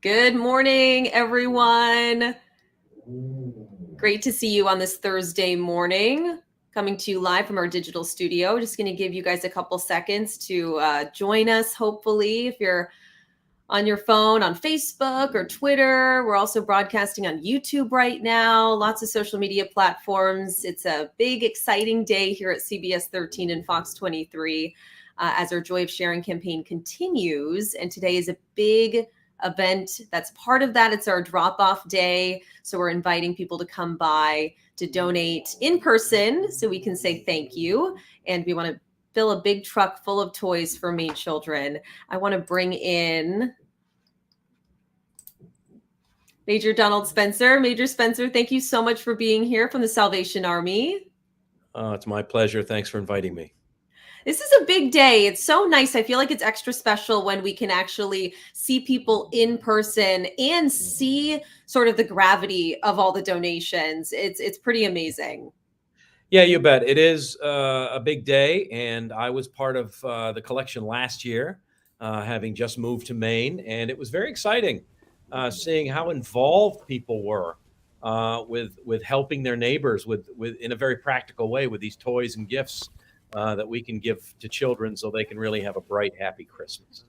Good morning, everyone. Great to see you on this Thursday morning. Coming to you live from our digital studio. Just going to give you guys a couple seconds to join us, hopefully, if you're on your phone, on Facebook or Twitter. We're also broadcasting on YouTube right now, lots of social media platforms. It's a big, exciting day here at CBS 13 and Fox 23 as our Joy of Sharing campaign continues. And today is a big event that's part of that. It's our drop-off day. So we're inviting people to come by to donate in person so we can say thank you. And we want to fill a big truck full of toys for Maine children. I want to bring in Major Donald Spencer. Major Spencer, thank you so much for being here from the Salvation Army. It's my pleasure. Thanks for inviting me. This is a big day. It's so nice. I feel like it's extra special when we can actually see people in person and see sort of the gravity of all the donations. It's pretty amazing. Yeah, you bet. It is a big day, and I was part of the collection last year, having just moved to Maine, and it was very exciting seeing how involved people were with helping their neighbors with in a very practical way with these toys and gifts that we can give to children so they can really have a bright, happy Christmas.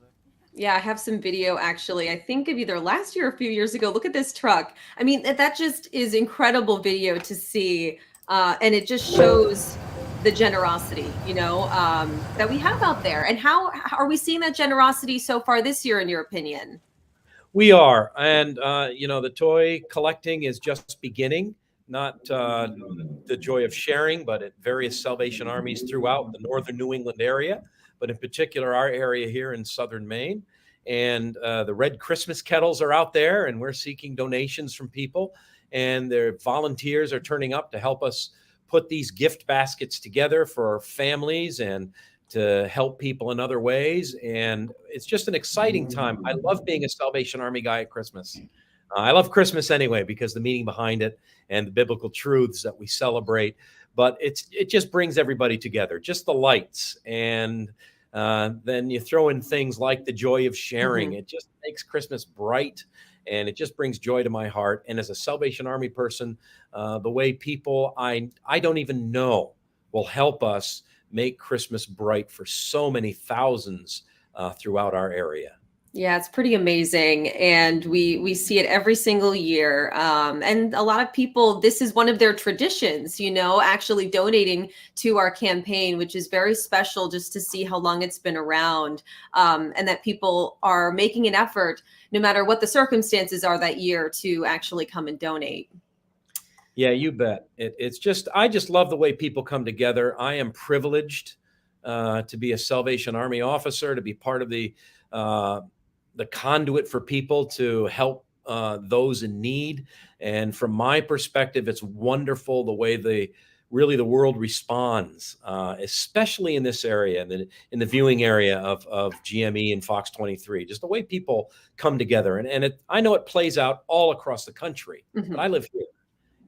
Yeah, I have some video actually. I think of either last year or a few years ago. Look at this truck. I mean, that just is incredible video to see. And it just shows the generosity, that we have out there. And how are we seeing that generosity so far this year, in your opinion? We are, and the toy collecting is just beginning. Not the Joy of Sharing, but at various Salvation Armies throughout the northern New England area, but in particular our area here in southern Maine. And the Red Christmas kettles are out there, and we're seeking donations from people. And their volunteers are turning up to help us put these gift baskets together for families and to help people in other ways. And it's just an exciting time. I love being a Salvation Army guy at Christmas. I love Christmas anyway because the meaning behind it and the biblical truths that we celebrate. But it just brings everybody together, just the lights. And then you throw in things like the joy of sharing. It just makes Christmas bright, and it just brings joy to my heart. And as a Salvation Army person, the way people I don't even know will help us make Christmas bright for so many thousands throughout our area. Yeah, it's pretty amazing. And we see it every single year. And a lot of people, this is one of their traditions, actually donating to our campaign, which is very special just to see how long it's been around, and that people are making an effort, no matter what the circumstances are that year, to actually come and donate. Yeah, you bet. I just love the way people come together. I am privileged to be a Salvation Army officer, to be part of the conduit for people to help those in need. And from my perspective, it's wonderful the way the world responds, especially in this area, in the viewing area of GME and Fox 23. Just the way people come together, and I know it plays out all across the country, but I live here,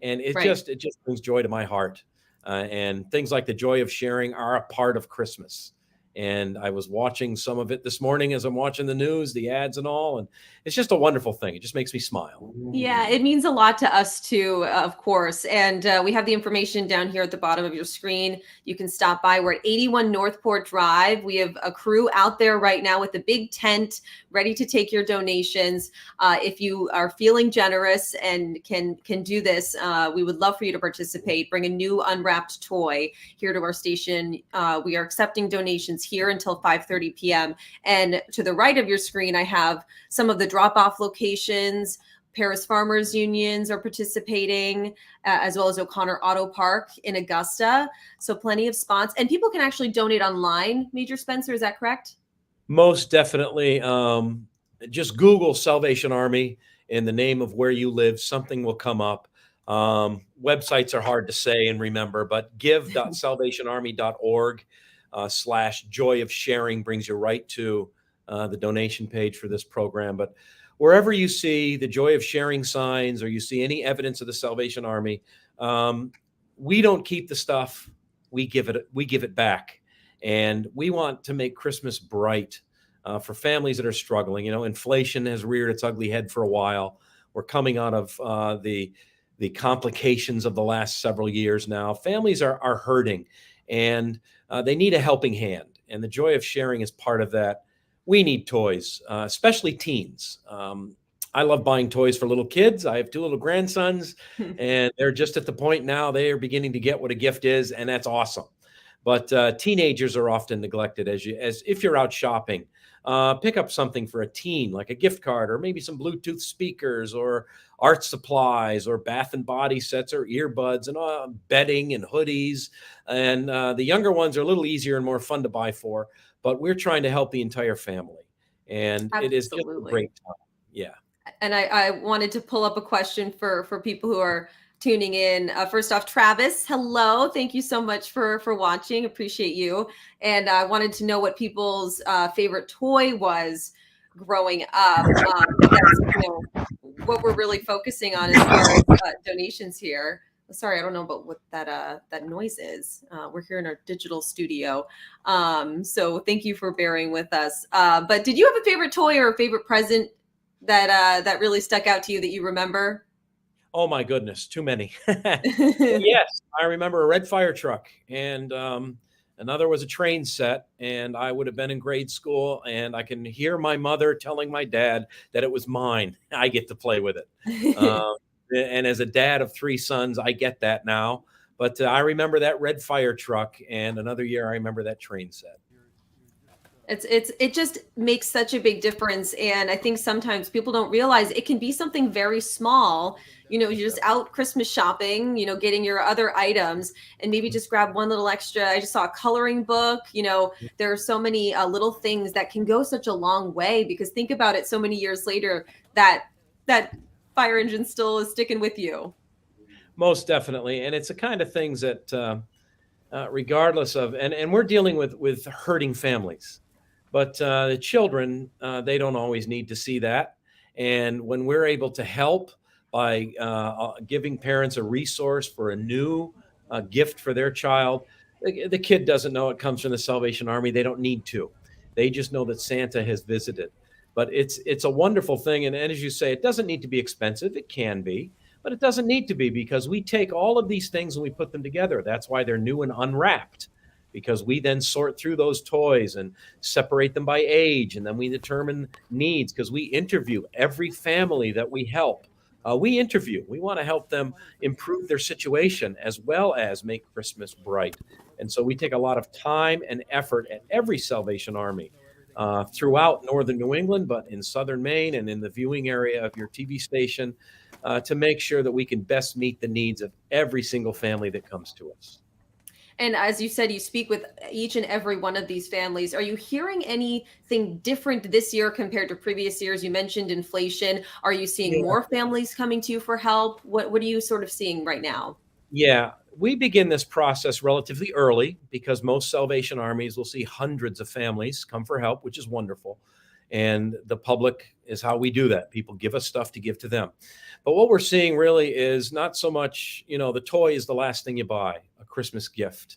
and it just brings joy to my heart. And things like the joy of sharing are a part of Christmas. And I was watching some of it this morning as I'm watching the news, the ads and all. And it's just a wonderful thing. It just makes me smile. Yeah, it means a lot to us too, of course. And we have the information down here at the bottom of your screen. You can stop by. We're at 81 Northport Drive. We have a crew out there right now with a big tent ready to take your donations. If you are feeling generous and can do this, we would love for you to participate. Bring a new unwrapped toy here to our station. We are accepting donations here until 5:30 p.m. And to the right of your screen, I have some of the drop-off locations. Paris Farmers Unions are participating, as well as O'Connor Auto Park in Augusta. So plenty of spots. And people can actually donate online, Major Spencer, is that correct? Most definitely. Just Google Salvation Army in the name of where you live. Something will come up. Websites are hard to say and remember, but give.salvationarmy.org /joy of sharing brings you right to the donation page for this program. But wherever you see the joy of sharing signs, or you see any evidence of the Salvation Army, we don't keep the stuff. We give it back. And we want to make Christmas bright for families that are struggling. Inflation has reared its ugly head for a while. We're coming out of the complications of the last several years now. Families are hurting, and they need a helping hand. And the joy of sharing is part of that. We need toys, especially teens. I love buying toys for little kids. I have two little grandsons, and they're just at the point now they are beginning to get what a gift is, and that's awesome. But teenagers are often neglected as if you're out shopping. Pick up something for a teen, like a gift card, or maybe some Bluetooth speakers, or art supplies, or bath and body sets, or earbuds, and bedding and hoodies. And the younger ones are a little easier and more fun to buy for. But we're trying to help the entire family, and it is just a Absolutely. great time. Yeah. And I wanted to pull up a question for people who are tuning in. First off, Travis, hello. Thank you so much for watching. Appreciate you. And I wanted to know what people's favorite toy was growing up. That's what we're really focusing on as far as donations here. Sorry, I don't know about what that noise is. We're here in our digital studio, so thank you for bearing with us. But did you have a favorite toy or a favorite present that really stuck out to you that you remember? Oh my goodness, too many. Yes, I remember a red fire truck, and another was a train set, and I would have been in grade school, and I can hear my mother telling my dad that it was mine. I get to play with it. And as a dad of three sons, I get that now. But I remember that red fire truck, and another year I remember that train set. It just makes such a big difference. And I think sometimes people don't realize it can be something very small. You're just out Christmas shopping, getting your other items, and maybe just grab one little extra. I just saw a coloring book. There are so many little things that can go such a long way, because think about it, so many years later, that fire engine still is sticking with you. Most definitely. And it's the kind of things that regardless of, and we're dealing with hurting families, but the children, they don't always need to see that. And when we're able to help by giving parents a resource for a new gift for their child, the kid doesn't know it comes from the Salvation Army. They don't need to. They just know that Santa has visited. But it's a wonderful thing. And as you say, it doesn't need to be expensive. It can be, but it doesn't need to be, because we take all of these things and we put them together. That's why they're new and unwrapped, because we then sort through those toys and separate them by age. And then we determine needs, because we interview every family that we help. We want to help them improve their situation as well as make Christmas bright. And so we take a lot of time and effort at every Salvation Army throughout northern New England, but in southern Maine and in the viewing area of your TV station, to make sure that we can best meet the needs of every single family that comes to us. And as you said, you speak with each and every one of these families. Are you hearing anything different this year compared to previous years? You mentioned inflation. Are you seeing Yeah. more families coming to you for help? What are you sort of seeing right now? Yeah, we begin this process relatively early, because most Salvation Armies will see hundreds of families come for help, which is wonderful. And the public is how we do that. People give us stuff to give to them. But what we're seeing really is not so much, the toy is the last thing you buy, a Christmas gift.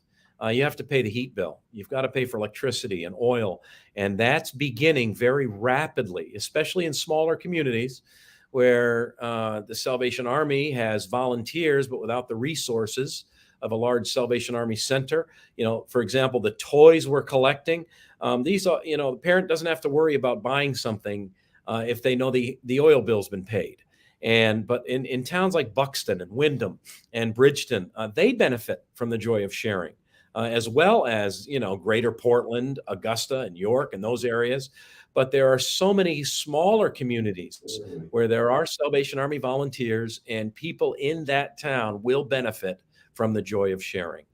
You have to pay the heat bill. You've got to pay for electricity and oil. And that's beginning very rapidly, especially in smaller communities where the Salvation Army has volunteers, but without the resources of a large Salvation Army center. For example, the toys we're collecting, these are, the parent doesn't have to worry about buying something if they know the oil bill's been paid. But in towns like Buxton and Windham and Bridgeton, they benefit from the joy of sharing, as well as, greater Portland, Augusta, and York, and those areas. But there are so many smaller communities where there are Salvation Army volunteers, and people in that town will benefit from the joy of sharing.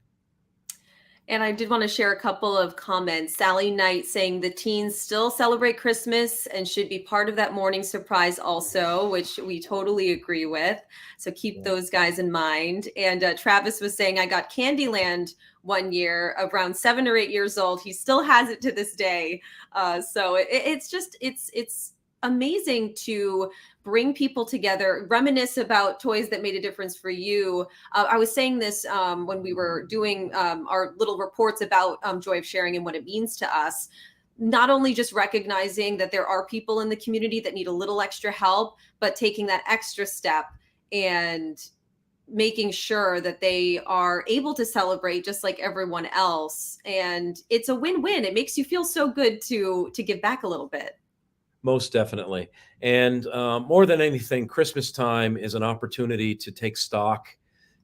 And I did want to share a couple of comments. Sally Knight saying the teens still celebrate Christmas and should be part of that morning surprise also, which we totally agree with. So keep those guys in mind. And Travis was saying, I got Candyland one year, around 7 or 8 years old. He still has it to this day. So it's amazing to bring people together, reminisce about toys that made a difference for you. I was saying this when we were doing our little reports about joy of sharing and what it means to us. not only just recognizing that there are people in the community that need a little extra help, but taking that extra step and making sure that they are able to celebrate just like everyone else. And it's a win-win. It makes you feel so good to give back a little bit. Most definitely. And more than anything, Christmas time is an opportunity to take stock,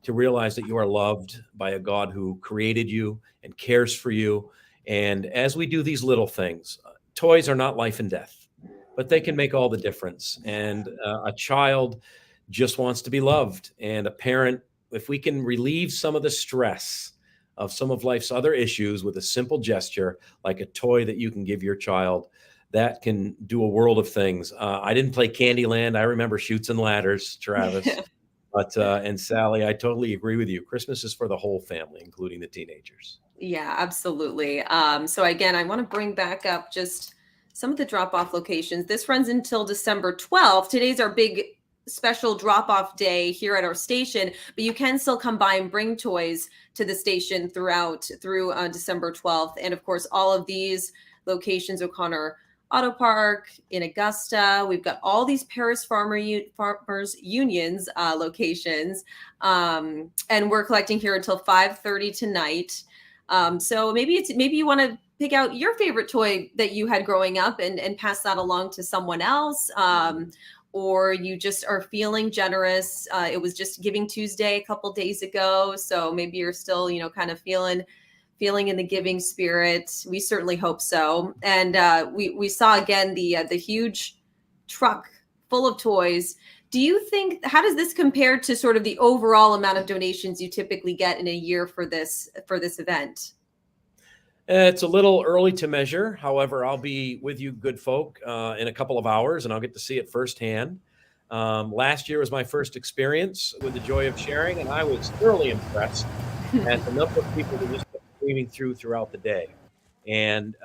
to realize that you are loved by a God who created you and cares for you. And as we do these little things, toys are not life and death, but they can make all the difference. And a child just wants to be loved. And a parent, if we can relieve some of the stress of some of life's other issues with a simple gesture, like a toy that you can give your child, that can do a world of things. I didn't play Candyland. I remember Chutes and Ladders, Travis. But and Sally, I totally agree with you. Christmas is for the whole family, including the teenagers. Yeah, absolutely. So again, I want to bring back up just some of the drop-off locations. This runs until December 12th. Today's our big special drop-off day here at our station, but you can still come by and bring toys to the station through December 12th. And of course, all of these locations, O'Connor Auto Park, in Augusta. We've got all these Paris Farmers Unions locations, and we're collecting here until 5:30 tonight. So maybe you want to pick out your favorite toy that you had growing up and pass that along to someone else. Or you just are feeling generous. It was just Giving Tuesday a couple days ago, so maybe you're still, kind of feeling in the giving spirit. We certainly hope so. And we saw again the huge truck full of toys. Do you think, how does this compare to sort of the overall amount of donations you typically get in a year for this event? It's a little early to measure. However, I'll be with you, good folk, in a couple of hours, and I'll get to see it firsthand. Last year was my first experience with the joy of sharing, and I was thoroughly impressed at the number of people that just kept streaming throughout the day. And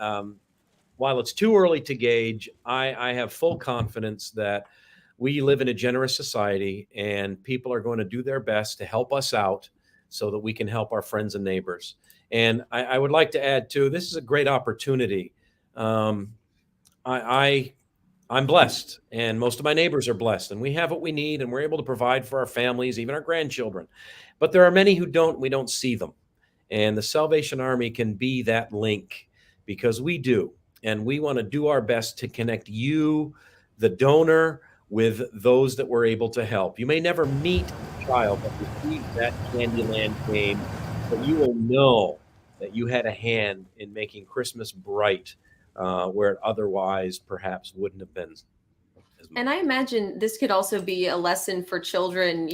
while it's too early to gauge, I have full confidence that we live in a generous society, and people are going to do their best to help us out so that we can help our friends and neighbors. And I would like to add too, this is a great opportunity. Um, I'm blessed, and most of my neighbors are blessed, and we have what we need, and we're able to provide for our families, even our grandchildren. But there are many who don't. We don't see them, and the Salvation Army can be that link, because we do, and we want to do our best to connect you, the donor, with those that we're able to help. You may never meet a child that received that Candyland game, but you will know that you had a hand in making Christmas bright, where it otherwise perhaps wouldn't have been as much. And I imagine this could also be a lesson for children,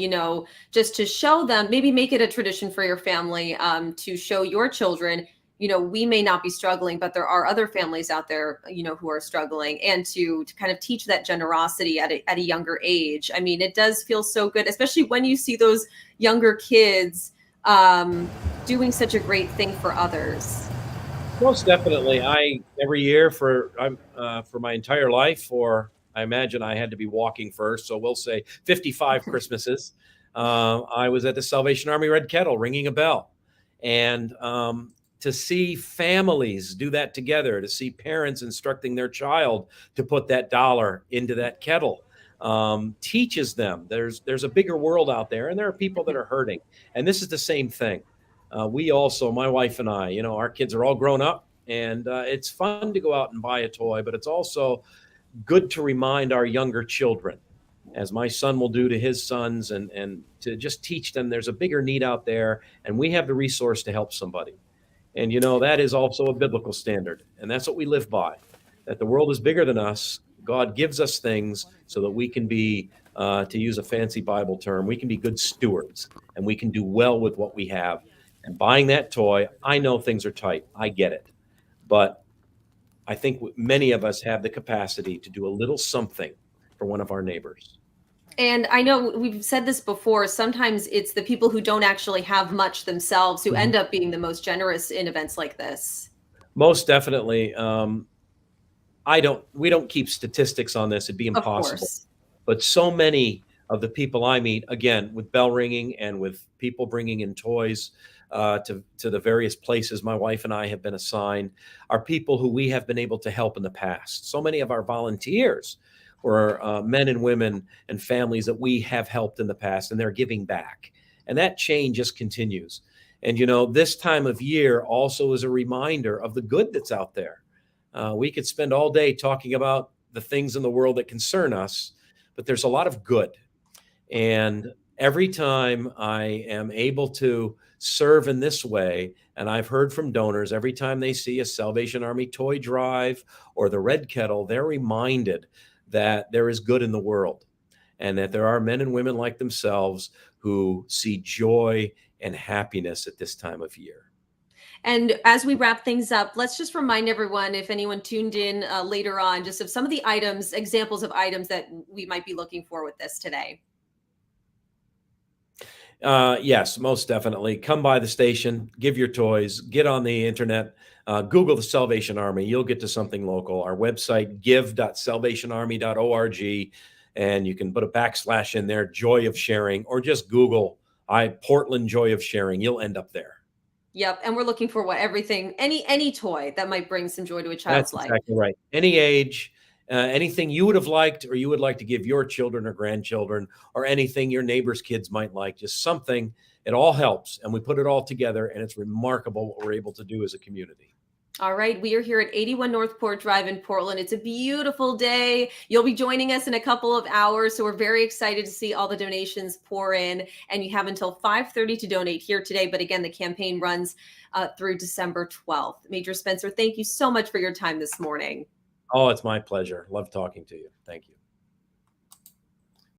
just to show them, maybe make it a tradition for your family, to show your children, we may not be struggling, but there are other families out there, who are struggling, and to kind of teach that generosity at a younger age. I mean, it does feel so good, especially when you see those younger kids doing such a great thing for others. Most definitely. Every year for my entire life, or I imagine I had to be walking first, so we'll say 55 Christmases. I was at the Salvation Army Red Kettle ringing a bell, and to see families do that together, to see parents instructing their child to put that dollar into that kettle, teaches them there's a bigger world out there, and there are people that are hurting, and this is the same thing. We also, my wife and I, our kids are all grown up, and it's fun to go out and buy a toy, but it's also good to remind our younger children, as my son will do to his sons, and to just teach them there's a bigger need out there, and we have the resource to help somebody. And that is also a biblical standard, and that's what we live by, that the world is bigger than us. God gives us things so that we can be, to use a fancy Bible term, we can be good stewards, and we can do well with what we have. And buying that toy, I know things are tight. I get it. But I think many of us have the capacity to do a little something for one of our neighbors. And I know we've said this before, sometimes it's the people who don't actually have much themselves who end up being the most generous in events like this. Most definitely. We don't keep statistics on this. It'd be Of impossible. course. But so many of the people I meet, again, with bell ringing and with people bringing in toys, to the various places my wife and I have been assigned are people who we have been able to help in the past. So many of our volunteers were men and women and families that we have helped in the past, and they're giving back. And that chain just continues. And, this time of year also is a reminder of the good that's out there. We could spend all day talking about the things in the world that concern us, but there's a lot of good. And every time I am able to serve in this way, and I've heard from donors, every time they see a Salvation Army toy drive or the Red Kettle, they're reminded that there is good in the world and that there are men and women like themselves who see joy and happiness at this time of year. And as we wrap things up, let's just remind everyone, if anyone tuned in later on, just of some of the items, examples of items that we might be looking for with this today. Yes, most definitely. Come by the station, give your toys, get on the internet, Google the Salvation Army. You'll get to something local. Our website, give.salvationarmy.org, and you can put a / in there, Joy of Sharing, or just Google Portland Joy of Sharing. You'll end up there. Yep. And we're looking for everything, any toy that might bring some joy to a child's life. That's exactly right. Any age, anything you would have liked or you would like to give your children or grandchildren, or anything your neighbor's kids might like, just something. It all helps. And we put it all together, and it's remarkable what we're able to do as a community. All right. We are here at 81 Northport Drive in Portland. It's a beautiful day. You'll be joining us in a couple of hours. So we're very excited to see all the donations pour in. And you have until 5:30 to donate here today. But again, the campaign runs through December 12th. Major Spencer, thank you so much for your time this morning. Oh, it's my pleasure. Love talking to you. Thank you.